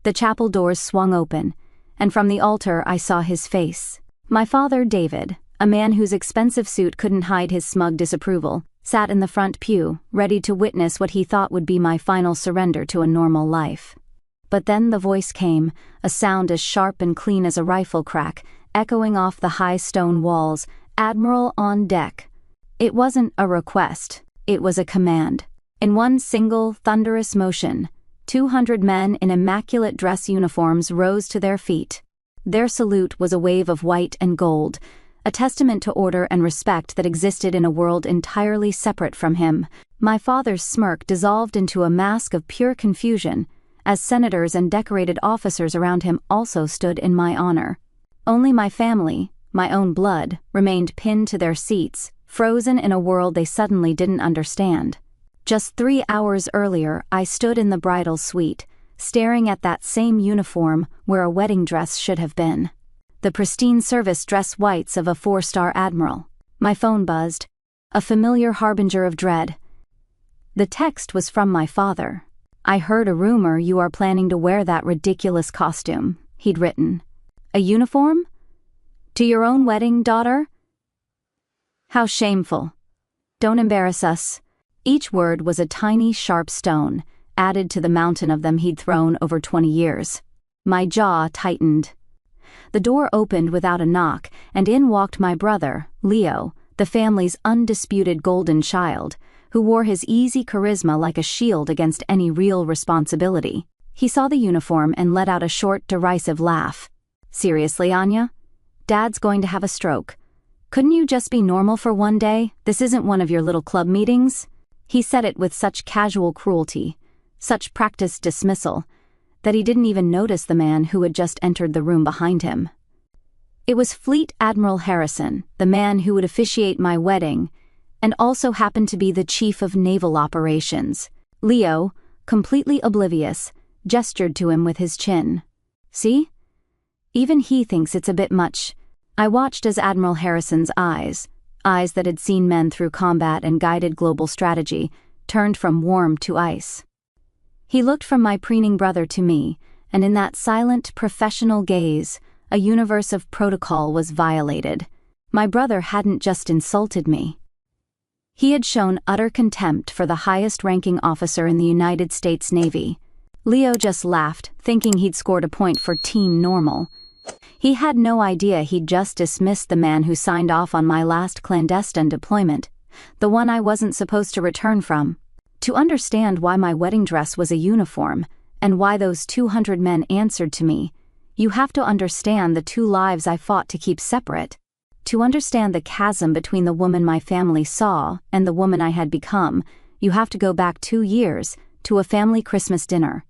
The chapel doors swung open, and from the altar I saw his face. My father, David, a man whose expensive suit couldn't hide his smug disapproval, sat in the front pew, ready to witness what he thought would be my final surrender to a normal life. But then the voice came, a sound as sharp and clean as a rifle crack, echoing off the high stone walls, "Admiral on deck." It wasn't a request, it was a command. In one single, thunderous motion, 200 men in immaculate dress uniforms rose to their feet. Their salute was a wave of white and gold, a testament to order and respect that existed in a world entirely separate from him. My father's smirk dissolved into a mask of pure confusion, as senators and decorated officers around him also stood in my honor. Only my family, my own blood, remained pinned to their seats, frozen in a world they suddenly didn't understand. Just 3 hours earlier, I stood in the bridal suite, staring at that same uniform where a wedding dress should have been. The pristine service dress whites of a 4-star admiral. My phone buzzed, a familiar harbinger of dread. The text was from my father. "I heard a rumor you are planning to wear that ridiculous costume," he'd written. "A uniform? To your own wedding, daughter? How shameful. Don't embarrass us." Each word was a tiny, sharp stone, added to the mountain of them he'd thrown over 20 years. My jaw tightened. The door opened without a knock, and in walked my brother, Leo, the family's undisputed golden child, who wore his easy charisma like a shield against any real responsibility. He saw the uniform and let out a short, derisive laugh. "Seriously, Anya? Dad's going to have a stroke. Couldn't you just be normal for one day? This isn't one of your little club meetings." He said it with such casual cruelty, such practiced dismissal, that he didn't even notice the man who had just entered the room behind him. It was Fleet Admiral Harrison, the man who would officiate my wedding, and also happened to be the chief of naval operations. Leo, completely oblivious, gestured to him with his chin. "See? Even he thinks it's a bit much." I watched as Admiral Harrison's eyes that had seen men through combat and guided global strategy, turned from warm to ice. He looked from my preening brother to me, and in that silent, professional gaze, a universe of protocol was violated. My brother hadn't just insulted me. He had shown utter contempt for the highest-ranking officer in the United States Navy. Leo just laughed, thinking he'd scored a point for teen normal. He had no idea he'd just dismissed the man who signed off on my last clandestine deployment, the one I wasn't supposed to return from. To understand why my wedding dress was a uniform, and why those 200 men answered to me, you have to understand the 2 lives I fought to keep separate. To understand the chasm between the woman my family saw and the woman I had become, you have to go back 2 years, to a family Christmas dinner.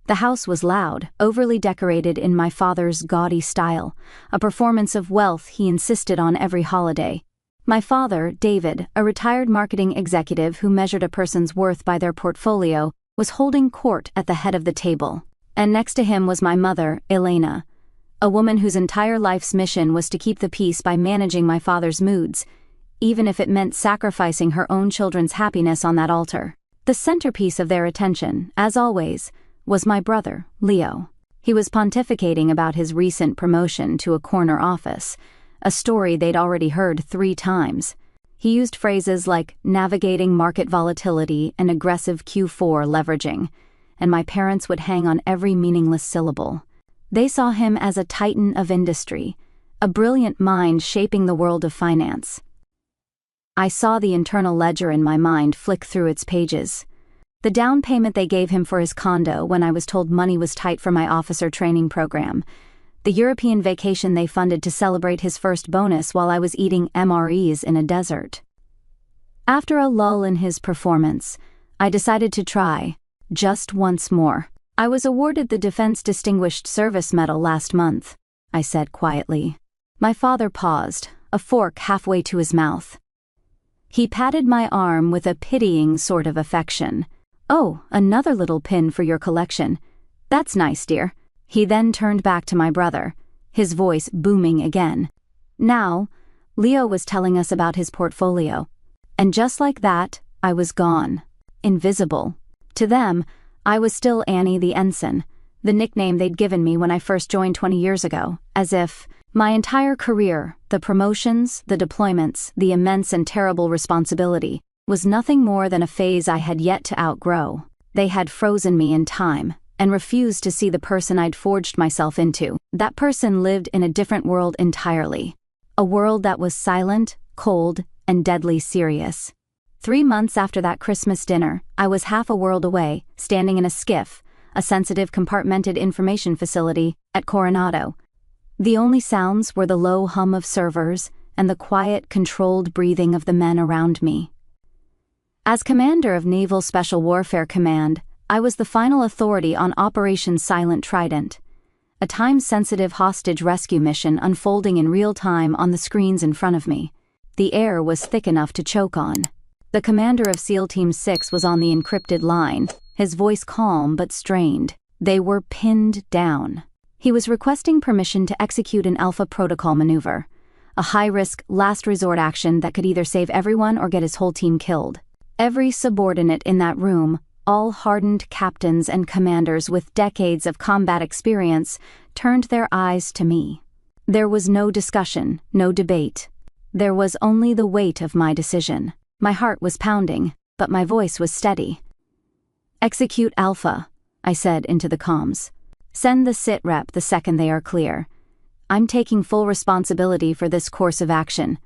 The house was loud, overly decorated in my father's gaudy style, a performance of wealth he insisted on every holiday. My father, David, a retired marketing executive who measured a person's worth by their portfolio, was holding court at the head of the table. And next to him was my mother, Elena, a woman whose entire life's mission was to keep the peace by managing my father's moods, even if it meant sacrificing her own children's happiness on that altar. The centerpiece of their attention, as always, was my brother, Leo. He was pontificating about his recent promotion to a corner office, a story they'd already heard 3 times. He used phrases like navigating market volatility and aggressive Q4 leveraging, and my parents would hang on every meaningless syllable. They saw him as a titan of industry, a brilliant mind shaping the world of finance. I saw the internal ledger in my mind flick through its pages. The down payment they gave him for his condo when I was told money was tight for my officer training program, the European vacation they funded to celebrate his first bonus while I was eating MREs in a desert. After a lull in his performance, I decided to try, just once more. "I was awarded the Defense Distinguished Service Medal last month," I said quietly. My father paused, a fork halfway to his mouth. He patted my arm with a pitying sort of affection. "Oh, another little pin for your collection. That's nice, dear." He then turned back to my brother, his voice booming again. Now, Leo was telling us about his portfolio. And just like that, I was gone. Invisible. To them, I was still Annie the Ensign, the nickname they'd given me when I first joined 20 years ago, as if my entire career, the promotions, the deployments, the immense and terrible responsibility, was nothing more than a phase I had yet to outgrow. They had frozen me in time and refused to see the person I'd forged myself into. That person lived in a different world entirely. A world that was silent, cold, and deadly serious. 3 months after that Christmas dinner, I was half a world away, standing in a skiff, a sensitive compartmented information facility, at Coronado. The only sounds were the low hum of servers and the quiet, controlled breathing of the men around me. As commander of Naval Special Warfare Command, I was the final authority on Operation Silent Trident, a time-sensitive hostage rescue mission unfolding in real time on the screens in front of me. The air was thick enough to choke on. The commander of SEAL Team 6 was on the encrypted line, his voice calm but strained. They were pinned down. He was requesting permission to execute an Alpha Protocol maneuver, a high-risk, last-resort action that could either save everyone or get his whole team killed. Every subordinate in that room, all hardened captains and commanders with decades of combat experience, turned their eyes to me. There was no discussion, no debate. There was only the weight of my decision. My heart was pounding, but my voice was steady. "Execute Alpha," I said into the comms. "Send the sit rep the second they are clear. I'm taking full responsibility for this course of action."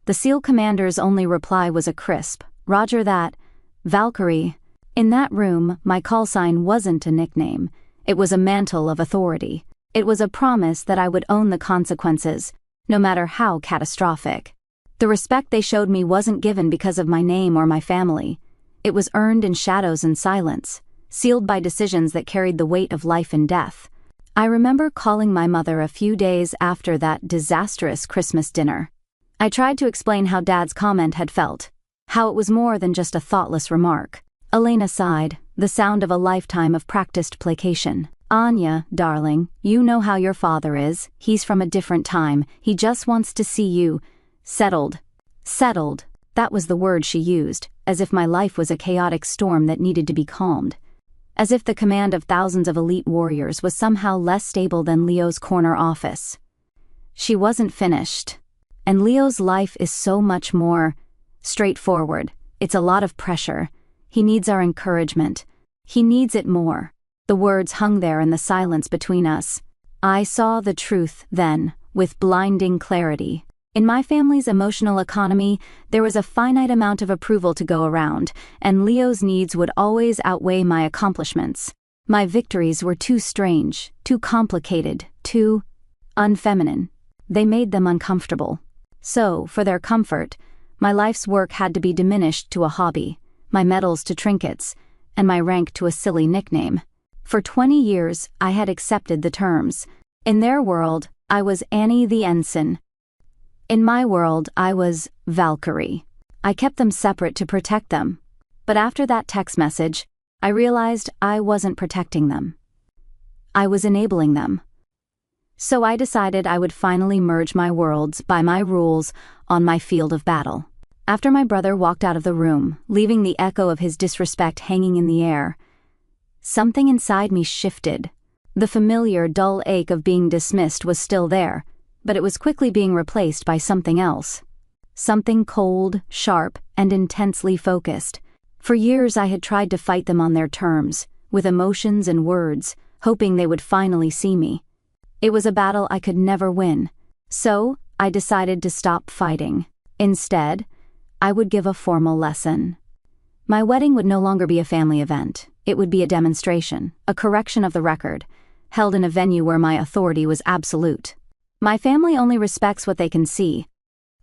The SEAL commander's only reply was a crisp, "Roger that, Valkyrie." In that room, my call sign wasn't a nickname. It was a mantle of authority. It was a promise that I would own the consequences, no matter how catastrophic. The respect they showed me wasn't given because of my name or my family. It was earned in shadows and silence, sealed by decisions that carried the weight of life and death. I remember calling my mother a few days after that disastrous Christmas dinner. I tried to explain how Dad's comment had felt, how it was more than just a thoughtless remark. Elena sighed, the sound of a lifetime of practiced placation. "Anya, darling, you know how your father is. He's from a different time. He just wants to see you settled." Settled, that was the word she used, as if my life was a chaotic storm that needed to be calmed. As if the command of thousands of elite warriors was somehow less stable than Leo's corner office. She wasn't finished. And Leo's life is so much more straightforward. It's a lot of pressure. He needs our encouragement. He needs it more. The words hung there in the silence between us. I saw the truth then, with blinding clarity. In my family's emotional economy, there was a finite amount of approval to go around, and Leo's needs would always outweigh my accomplishments. My victories were too strange, too complicated, too unfeminine. They made them uncomfortable. So, for their comfort, my life's work had to be diminished to a hobby, my medals to trinkets, and my rank to a silly nickname. For 20 years, I had accepted the terms. In their world, I was Annie the Ensign. In my world, I was Valkyrie. I kept them separate to protect them. But after that text message, I realized I wasn't protecting them. I was enabling them. So I decided I would finally merge my worlds by my rules on my field of battle. After my brother walked out of the room, leaving the echo of his disrespect hanging in the air, something inside me shifted. The familiar, dull ache of being dismissed was still there, but it was quickly being replaced by something else. Something cold, sharp, and intensely focused. For years I had tried to fight them on their terms, with emotions and words, hoping they would finally see me. It was a battle I could never win, so I decided to stop fighting. Instead, I would give a formal lesson. My wedding would no longer be a family event. It would be a demonstration, a correction of the record, held in a venue where my authority was absolute. My family only respects what they can see.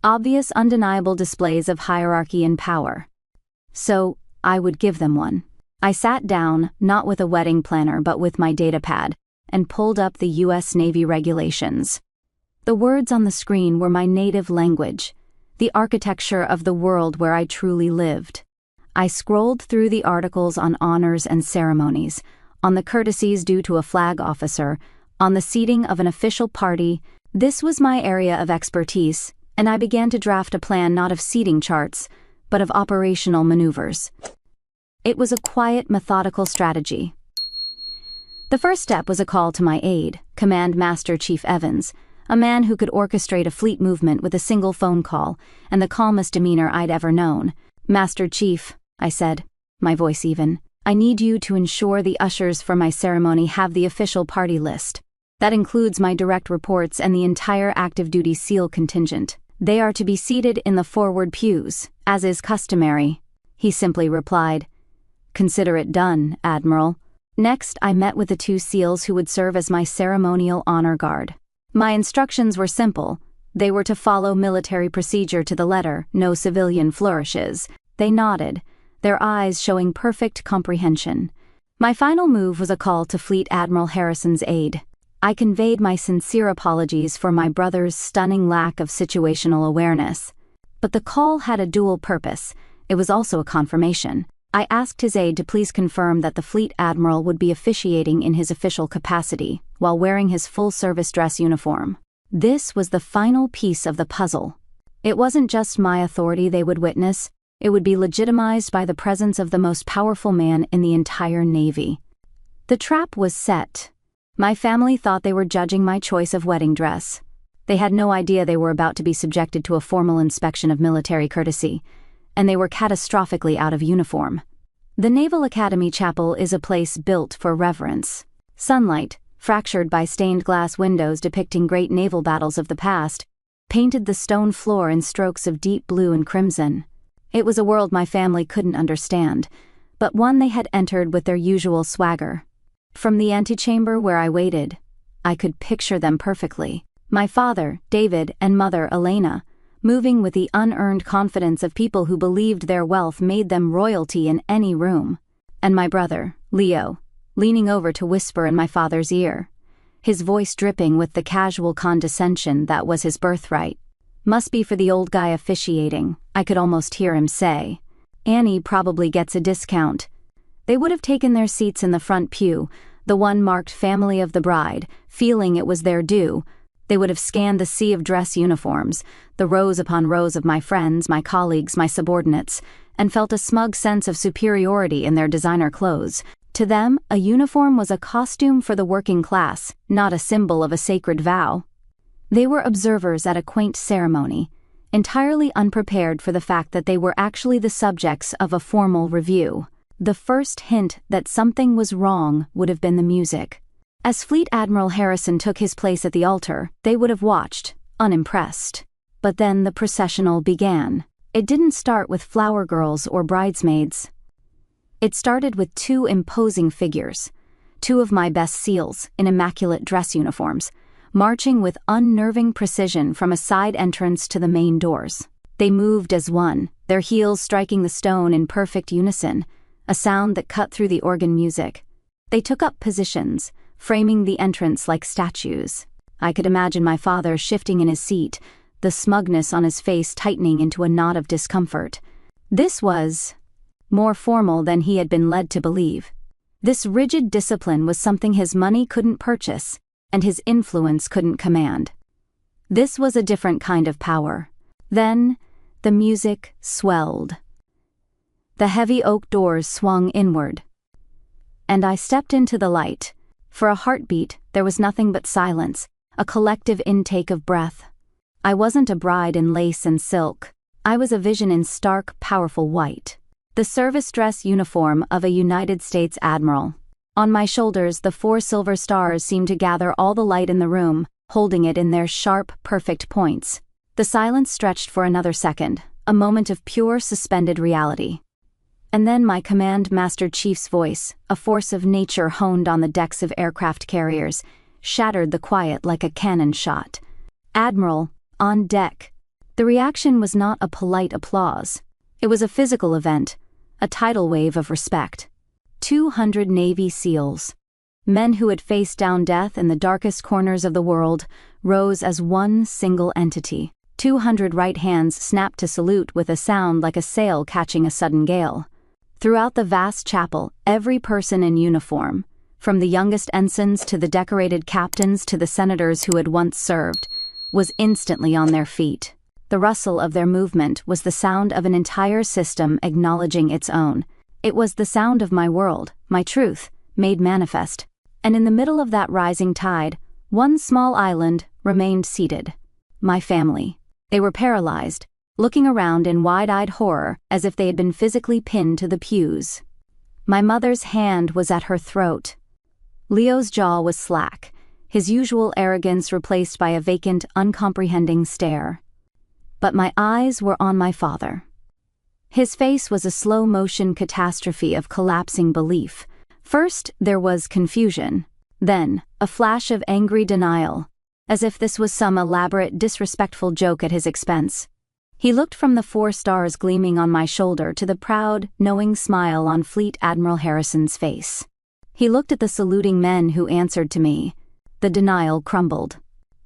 Obvious, undeniable displays of hierarchy and power. So, I would give them one. I sat down, not with a wedding planner but with my datapad, and pulled up the U.S. Navy regulations. The words on the screen were my native language, the architecture of the world where I truly lived. I scrolled through the articles on honors and ceremonies, on the courtesies due to a flag officer, on the seating of an official party. This was my area of expertise, and I began to draft a plan not of seating charts, but of operational maneuvers. It was a quiet, methodical strategy. The first step was a call to my aide, Command Master Chief Evans, a man who could orchestrate a fleet movement with a single phone call and the calmest demeanor I'd ever known. "Master Chief," I said, my voice even, "I need you to ensure the ushers for my ceremony have the official party list. That includes my direct reports and the entire active duty SEAL contingent. They are to be seated in the forward pews, as is customary." He simply replied, "Consider it done, Admiral." Next, I met with the 2 SEALs who would serve as my ceremonial honor guard. My instructions were simple. They were to follow military procedure to the letter, no civilian flourishes. They nodded, their eyes showing perfect comprehension. My final move was a call to Fleet Admiral Harrison's aide. I conveyed my sincere apologies for my brother's stunning lack of situational awareness. But the call had a dual purpose. It was also a confirmation. I asked his aide to please confirm that the Fleet Admiral would be officiating in his official capacity, while wearing his full-service dress uniform. This was the final piece of the puzzle. It wasn't just my authority they would witness, it would be legitimized by the presence of the most powerful man in the entire Navy. The trap was set. My family thought they were judging my choice of wedding dress. They had no idea they were about to be subjected to a formal inspection of military courtesy, and they were catastrophically out of uniform. The Naval Academy Chapel is a place built for reverence. Sunlight, fractured by stained glass windows depicting great naval battles of the past, painted the stone floor in strokes of deep blue and crimson. It was a world my family couldn't understand, but one they had entered with their usual swagger. From the antechamber where I waited, I could picture them perfectly. My father, David, and mother, Elena, moving with the unearned confidence of people who believed their wealth made them royalty in any room. And my brother, Leo, leaning over to whisper in my father's ear, his voice dripping with the casual condescension that was his birthright. "Must be for the old guy officiating," I could almost hear him say. "Annie probably gets a discount." They would have taken their seats in the front pew, the one marked Family of the Bride, feeling it was their due. They would have scanned the sea of dress uniforms, the rows upon rows of my friends, my colleagues, my subordinates, and felt a smug sense of superiority in their designer clothes. To them, a uniform was a costume for the working class, not a symbol of a sacred vow. They were observers at a quaint ceremony, entirely unprepared for the fact that they were actually the subjects of a formal review. The first hint that something was wrong would have been the music. As Fleet Admiral Harrison took his place at the altar, they would have watched, unimpressed. But then the processional began. It didn't start with flower girls or bridesmaids. It started with 2 imposing figures, 2 of my best SEALs in immaculate dress uniforms, marching with unnerving precision from a side entrance to the main doors. They moved as one, their heels striking the stone in perfect unison, a sound that cut through the organ music. They took up positions, framing the entrance like statues. I could imagine my father shifting in his seat, the smugness on his face tightening into a knot of discomfort. This was more formal than he had been led to believe. This rigid discipline was something his money couldn't purchase, and his influence couldn't command. This was a different kind of power. Then, the music swelled. The heavy oak doors swung inward, and I stepped into the light. For a heartbeat, there was nothing but silence, a collective intake of breath. I wasn't a bride in lace and silk. I was a vision in stark, powerful white. The service dress uniform of a United States admiral. On my shoulders, the 4 silver stars seemed to gather all the light in the room, holding it in their sharp, perfect points. The silence stretched for another second, a moment of pure, suspended reality. And then my Command Master Chief's voice, a force of nature honed on the decks of aircraft carriers, shattered the quiet like a cannon shot. "Admiral, on deck." The reaction was not a polite applause. It was a physical event, a tidal wave of respect. 200 Navy SEALs, men who had faced down death in the darkest corners of the world, rose as one single entity. 200 right hands snapped to salute with a sound like a sail catching a sudden gale. Throughout the vast chapel, every person in uniform, from the youngest ensigns to the decorated captains to the senators who had once served, was instantly on their feet. The rustle of their movement was the sound of an entire system acknowledging its own. It was the sound of my world, my truth, made manifest. And in the middle of that rising tide, one small island remained seated. My family. They were paralyzed, looking around in wide-eyed horror as if they had been physically pinned to the pews. My mother's hand was at her throat. Leo's jaw was slack, his usual arrogance replaced by a vacant, uncomprehending stare. But my eyes were on my father. His face was a slow-motion catastrophe of collapsing belief. First, there was confusion. Then, a flash of angry denial, as if this was some elaborate, disrespectful joke at his expense. He looked from the 4 stars gleaming on my shoulder to the proud, knowing smile on Fleet Admiral Harrison's face. He looked at the saluting men who answered to me. The denial crumbled.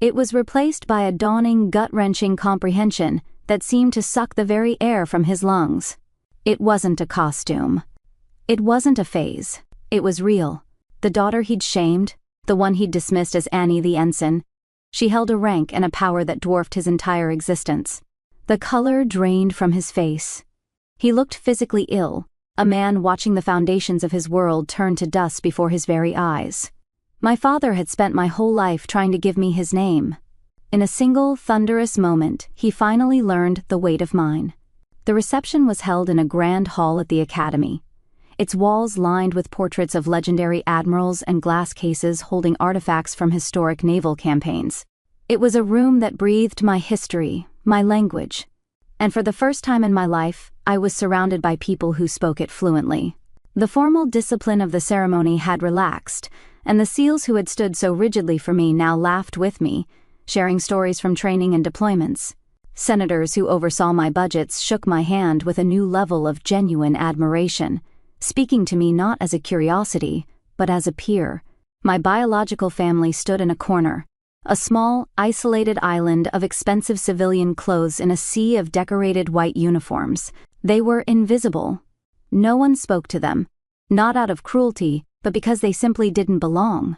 It was replaced by a dawning, gut-wrenching comprehension that seemed to suck the very air from his lungs. It wasn't a costume. It wasn't a phase. It was real. The daughter he'd shamed, the one he'd dismissed as Annie the Ensign, she held a rank and a power that dwarfed his entire existence. The color drained from his face. He looked physically ill, a man watching the foundations of his world turn to dust before his very eyes. My father had spent my whole life trying to give me his name. In a single, thunderous moment, he finally learned the weight of mine. The reception was held in a grand hall at the Academy, its walls lined with portraits of legendary admirals and glass cases holding artifacts from historic naval campaigns. It was a room that breathed my history, my language. And for the first time in my life, I was surrounded by people who spoke it fluently. The formal discipline of the ceremony had relaxed, and the SEALs who had stood so rigidly for me now laughed with me, sharing stories from training and deployments. Senators who oversaw my budgets shook my hand with a new level of genuine admiration, speaking to me not as a curiosity, but as a peer. My biological family stood in a corner, a small, isolated island of expensive civilian clothes in a sea of decorated white uniforms. They were invisible. No one spoke to them, not out of cruelty, but because they simply didn't belong.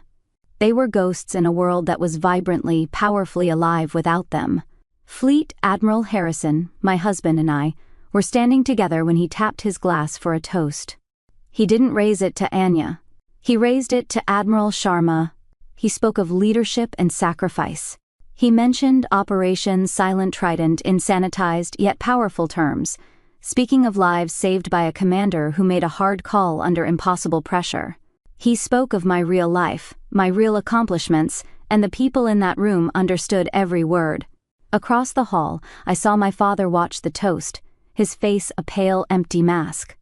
They were ghosts in a world that was vibrantly, powerfully alive without them. Fleet Admiral Harrison, my husband, and I were standing together when he tapped his glass for a toast. He didn't raise it to Anya. He raised it to Admiral Sharma. He spoke of leadership and sacrifice. He mentioned Operation Silent Trident in sanitized yet powerful terms, speaking of lives saved by a commander who made a hard call under impossible pressure. He spoke of my real life, my real accomplishments, and the people in that room understood every word. Across the hall, I saw my father watch the toast, his face a pale, empty mask.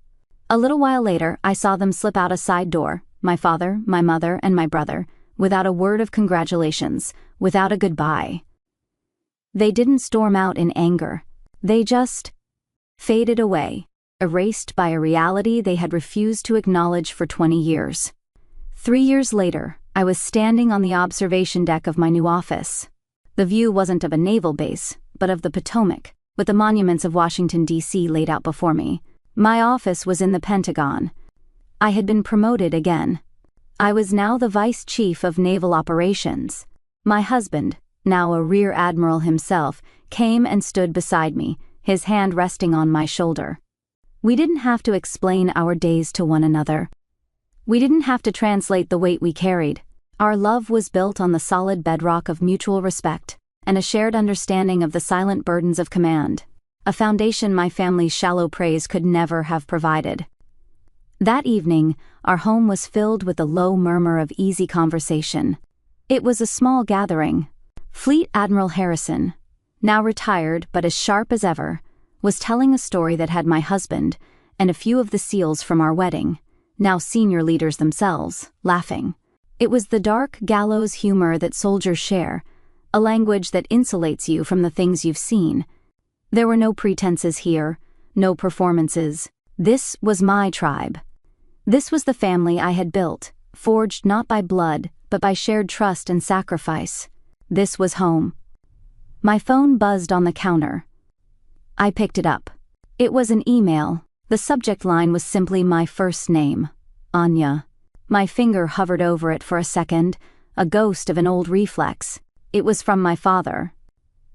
A little while later, I saw them slip out a side door, my father, my mother, and my brother, without a word of congratulations, without a goodbye. They didn't storm out in anger. They just faded away, erased by a reality they had refused to acknowledge for 20 years. 3 years later, I was standing on the observation deck of my new office. The view wasn't of a naval base, but of the Potomac, with the monuments of Washington, D.C. laid out before me. My office was in the Pentagon. I had been promoted again. I was now the Vice Chief of Naval Operations. My husband, now a Rear Admiral himself, came and stood beside me, his hand resting on my shoulder. We didn't have to explain our days to one another. We didn't have to translate the weight we carried. Our love was built on the solid bedrock of mutual respect and a shared understanding of the silent burdens of command, a foundation my family's shallow praise could never have provided. That evening, our home was filled with the low murmur of easy conversation. It was a small gathering. Fleet Admiral Harrison, now retired but as sharp as ever, was telling a story that had my husband and a few of the SEALs from our wedding, now senior leaders themselves, laughing. It was the dark gallows humor that soldiers share, a language that insulates you from the things you've seen. There were no pretenses here, no performances. This was my tribe. This was the family I had built, forged not by blood, but by shared trust and sacrifice. This was home. My phone buzzed on the counter. I picked it up. It was an email. The subject line was simply my first name, Anya. My finger hovered over it for a second, a ghost of an old reflex. It was from my father.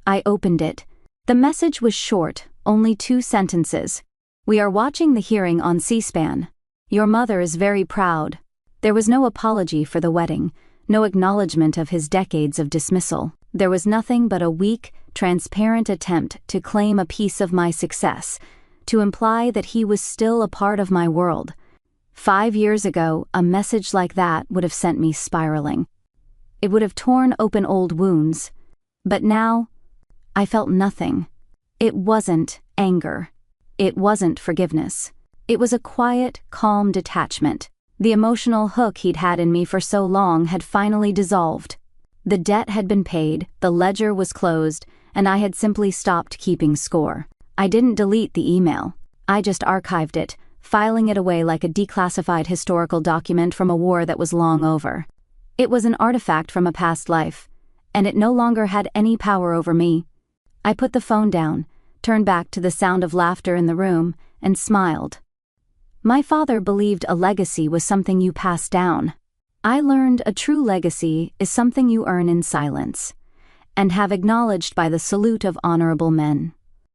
I opened it. The message was short, only 2 sentences. We are watching the hearing on C-SPAN. Your mother is very proud. There was no apology for the wedding, no acknowledgement of his decades of dismissal. There was nothing but a weak, transparent attempt to claim a piece of my success, to imply that he was still a part of my world. 5 years ago, a message like that would have sent me spiraling. It would have torn open old wounds. But now, I felt nothing. It wasn't anger. It wasn't forgiveness. It was a quiet, calm detachment. The emotional hook he'd had in me for so long had finally dissolved. The debt had been paid, the ledger was closed, and I had simply stopped keeping score. I didn't delete the email. I just archived it, filing it away like a declassified historical document from a war that was long over. It was an artifact from a past life, and it no longer had any power over me. I put the phone down, turned back to the sound of laughter in the room, and smiled. My father believed a legacy was something you pass down. I learned a true legacy is something you earn in silence, and have acknowledged by the salute of honorable men.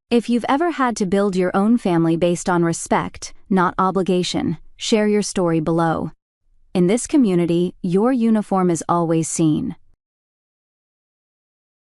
If you've ever had to build your own family based on respect, not obligation, share your story below. In this community, your uniform is always seen.